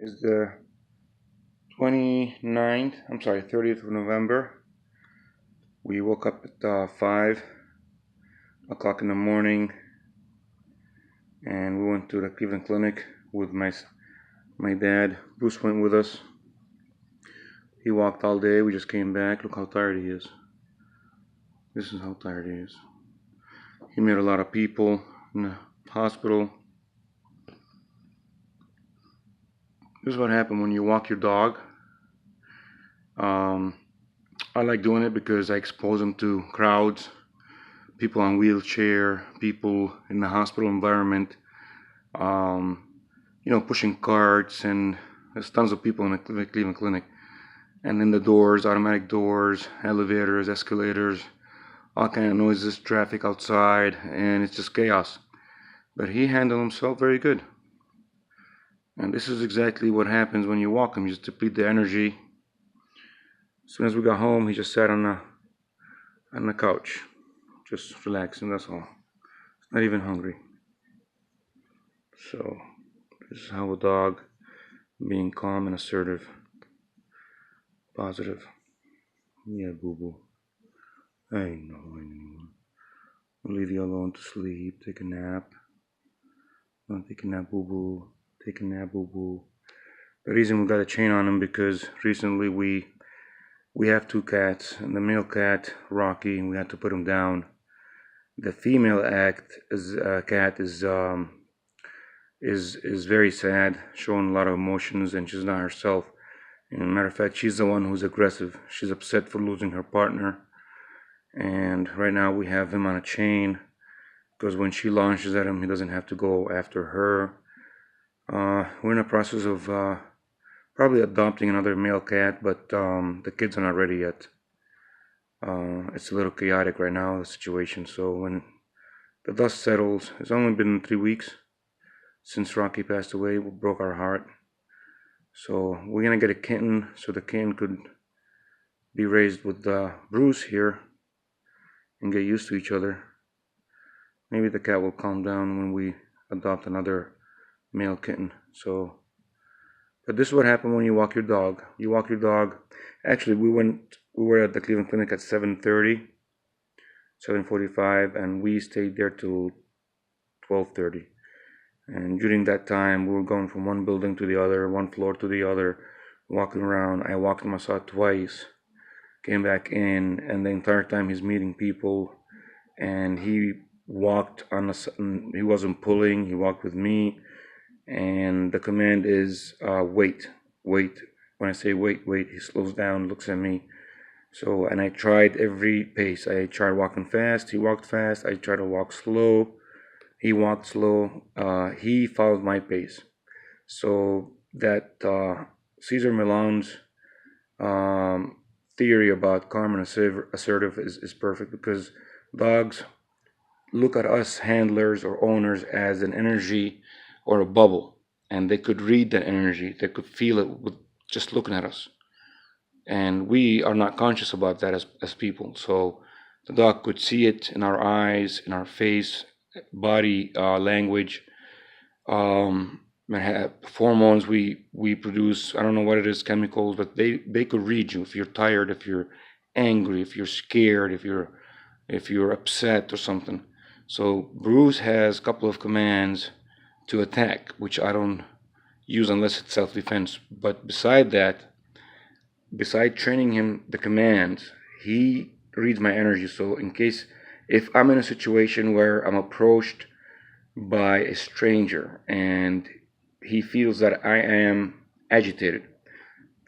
is the 30th of November. We woke up at 5 o'clock in the morning and we went to the Cleveland Clinic with my dad. Bruce went with us. He walked all day. We just came back. Look how tired he is. This is how tired he is. He met a lot of people in the hospital. This is what happened when you walk your dog. I like doing it because I expose them to crowds, people on wheelchair, people in the hospital environment, pushing carts, and there's tons of people in the Cleveland Clinic. And then the doors, automatic doors, elevators, escalators, all kind of noises, traffic outside, and it's just chaos. But he handled himself very good. And this is exactly what happens when you walk him. You just deplete the energy. As soon as we got home, he just sat on the couch, just relaxing, that's all. He's not even hungry. So, this is how a dog, being calm and assertive, positive. Yeah, boo-boo. I know. I'll leave you alone to sleep, take a nap. Don't take a nap, boo-boo. Take a nap, boo-boo. The reason we got a chain on him because recently we have two cats, and the male cat, Rocky, we had to put him down. The female cat is very sad, showing a lot of emotions, and she's not herself. And as a matter of fact, she's the one who's aggressive. She's upset for losing her partner, and right now we have him on a chain because when she launches at him, he doesn't have to go after her. We're in the process of probably adopting another male cat, but the kids are not ready yet. It's a little chaotic right now, the situation. So when the dust settles, it's only been 3 weeks since Rocky passed away. It broke our heart. So we're gonna get a kitten, so the kitten could be raised with Bruce here and get used to each other. Maybe the cat will calm down when we adopt another male kitten. But this is what happened when you walk your dog. You walk your dog. Actually, we were at the Cleveland Clinic at 7:30, 7:45, and we stayed there till 12:30. And during that time, we were going from one building to the other, one floor to the other, walking around. I walked him outside twice, came back in, and the entire time he's meeting people. And he walked he wasn't pulling, he walked with me. And the command is wait. When I say wait, he slows down, looks at me. So, and I tried every pace. I tried walking fast, he walked fast. I tried to walk slow, he walked slow. He followed my pace. So that Cesar Millan's theory about calm and assertive is perfect, because dogs look at us handlers or owners as an energy or a bubble, and they could read that energy. They could feel it with just looking at us, and we are not conscious about that as people. So the dog could see it in our eyes, in our face, body language. Hormones we produce, I don't know what it is, chemicals, but they could read you if you're tired, if you're angry, if you're scared, if you're upset or something. So Bruce has a couple of commands to attack, which I don't use unless it's self-defense. But beside training him the commands, he reads my energy. So in case, if I'm in a situation where I'm approached by a stranger and he feels that I am agitated,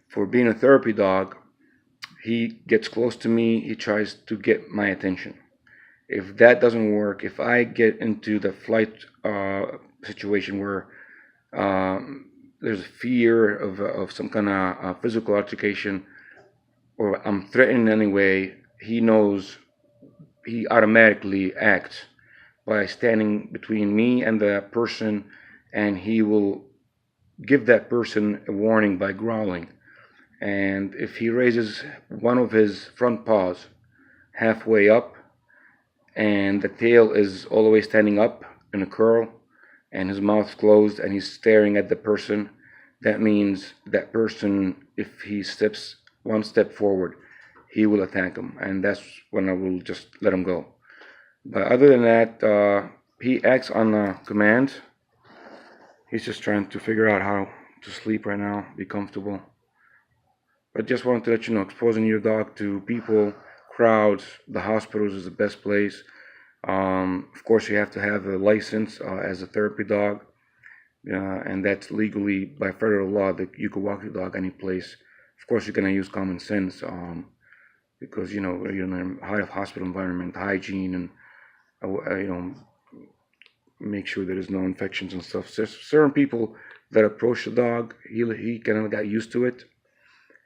for being a therapy dog, he gets close to me, he tries to get my attention. If that doesn't work, if I get into the flight situation where there's fear of some kind of physical altercation, or I'm threatened in any way, he knows, he automatically acts by standing between me and the person, and he will give that person a warning by growling. And if he raises one of his front paws halfway up, and the tail is all the way standing up in a curl, and his mouth closed, and he's staring at the person, that means that person, if he steps one step forward, he will attack him, and that's when I will just let him go. But other than that, he acts on command. He's just trying to figure out how to sleep right now, be comfortable. But just wanted to let you know, exposing your dog to people, crowds, the hospitals is the best place. Of course, you have to have a license as a therapy dog, and that's legally by federal law that you can walk your dog any place. Of course, you're gonna use common sense because you're in a hospital environment, hygiene, and make sure there's no infections and stuff. So there's certain people that approach the dog, he kind of got used to it,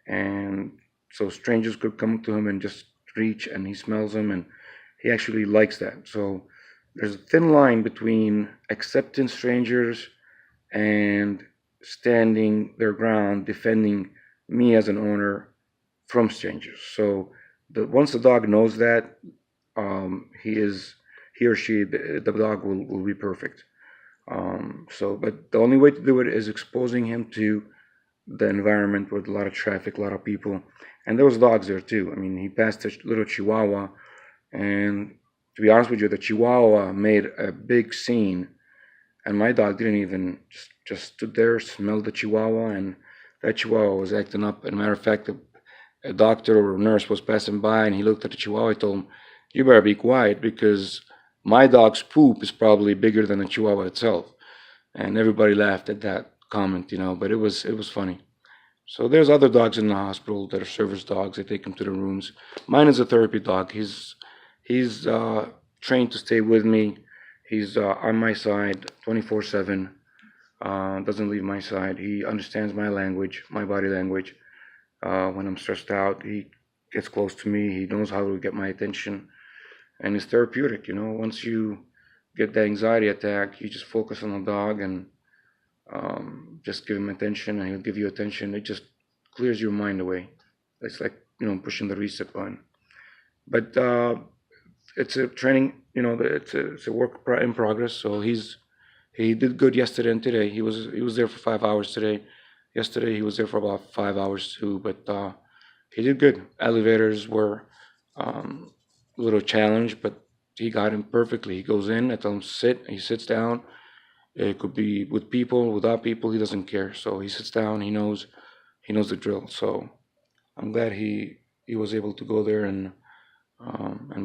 and so strangers could come to him and just reach, and he smells them, and he actually likes that. So there's a thin line between accepting strangers and standing their ground, defending me as an owner from strangers. So once the dog knows that, he or she, the dog will be perfect. But the only way to do it is exposing him to the environment with a lot of traffic, a lot of people, and there was dogs there too. I mean, he passed a little Chihuahua, and to be honest with you, the Chihuahua made a big scene, and my dog didn't even just stood there, smelled the Chihuahua, and that Chihuahua was acting up. As a matter of fact, a doctor or a nurse was passing by, and he looked at the Chihuahua. He told him, "You better be quiet because my dog's poop is probably bigger than the Chihuahua itself." And everybody laughed at that comment, but it was funny. So there's other dogs in the hospital that are service dogs. They take them to the rooms. Mine is a therapy dog. He's trained to stay with me. He's on my side 24/7. Doesn't leave my side. He understands my language, my body language. When I'm stressed out, he gets close to me. He knows how to get my attention, and it's therapeutic. Once you get the anxiety attack, you just focus on the dog and just give him attention, and he'll give you attention. It just clears your mind away. It's like pushing the reset button. But it's a training. It's a work in progress. So he did good yesterday and today. He was there for 5 hours today. Yesterday he was there for about 5 hours too. But he did good. Elevators were a little challenge, but he got him perfectly. He goes in, I tell him sit, he sits down. It could be with people, without people, he doesn't care. So he sits down, he knows the drill. So I'm glad he was able to go there and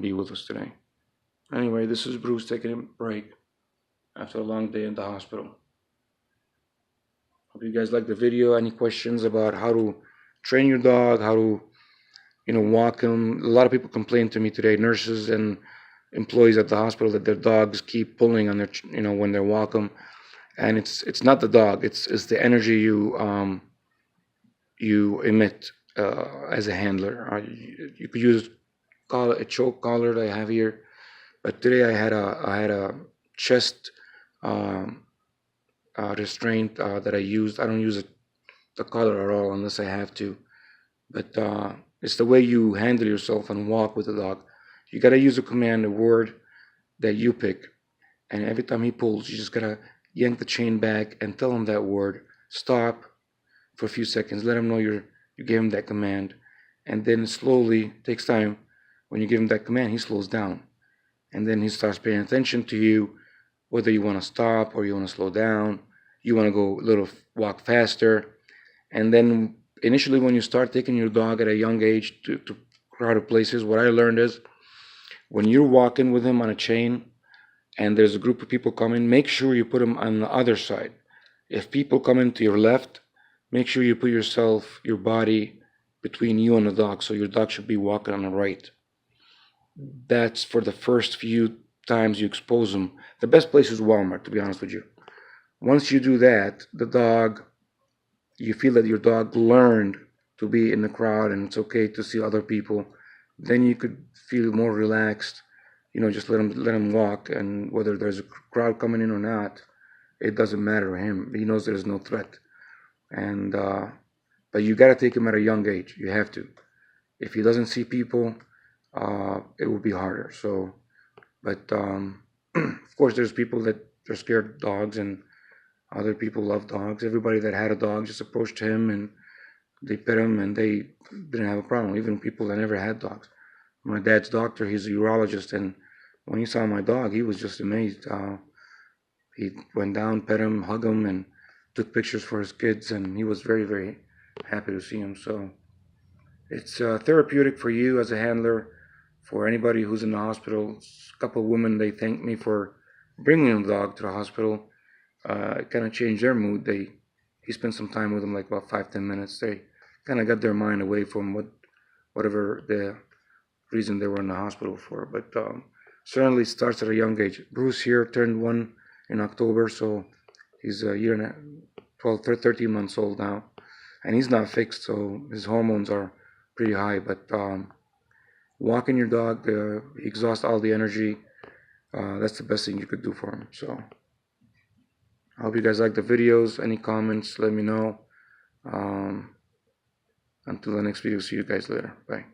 be with us today. Anyway, this is Bruce taking a break after a long day in the hospital. Hope you guys liked the video. Any questions about how to train your dog, how to walk him? A lot of people complained to me today, nurses and employees at the hospital, that their dogs keep pulling on their, when they walk them, and it's not the dog, it's the energy you emit as a handler. You could use a choke collar that I have here, but today I had a chest restraint that I used. I don't use the collar at all unless I have to, but it's the way you handle yourself and walk with the dog. You gotta use a command, a word that you pick, and every time he pulls, you just gotta yank the chain back and tell him that word. Stop for a few seconds. Let him know you gave him that command, and then slowly, takes time. When you give him that command, he slows down, and then he starts paying attention to you, whether you want to stop or you want to slow down. You want to go a little walk faster, and then initially when you start taking your dog at a young age to crowded places, what I learned is, when you're walking with him on a chain and there's a group of people coming, make sure you put him on the other side. If people come into your left, make sure you put your body between you and the dog, so your dog should be walking on the right. That's for the first few times you expose him. The best place is Walmart, to be honest with you. Once you do that, you feel that your dog learned to be in the crowd and it's okay to see other people, then you could feel more relaxed. Just let him walk, and whether there's a crowd coming in or not, it doesn't matter to him. He knows there's no threat. And but you got to take him at a young age. You have to. If he doesn't see people, it will be harder. So, but of course, there's people that are scared of dogs, and Other people love dogs. Everybody that had a dog just approached him and they pet him, and they didn't have a problem. Even people that never had dogs. My dad's doctor, he's a urologist, and when he saw my dog, he was just amazed. He went down, pet him, hugged him, and took pictures for his kids, and he was very, very happy to see him. So it's therapeutic for you as a handler, for anybody who's in the hospital. A couple of women, they thanked me for bringing the dog to the hospital. It kind of changed their mood. He spent some time with them, like about 5-10 minutes. They kind of got their mind away from whatever the reason they were in the hospital for. But certainly starts at a young age. Bruce here turned 1 in October, so he's a year and a 12, 13 months old now, and he's not fixed, so his hormones are pretty high. But walking your dog, exhaust all the energy. That's the best thing you could do for him. So I hope you guys like the videos. Any comments, let me know. Until the next video, see you guys later. Bye.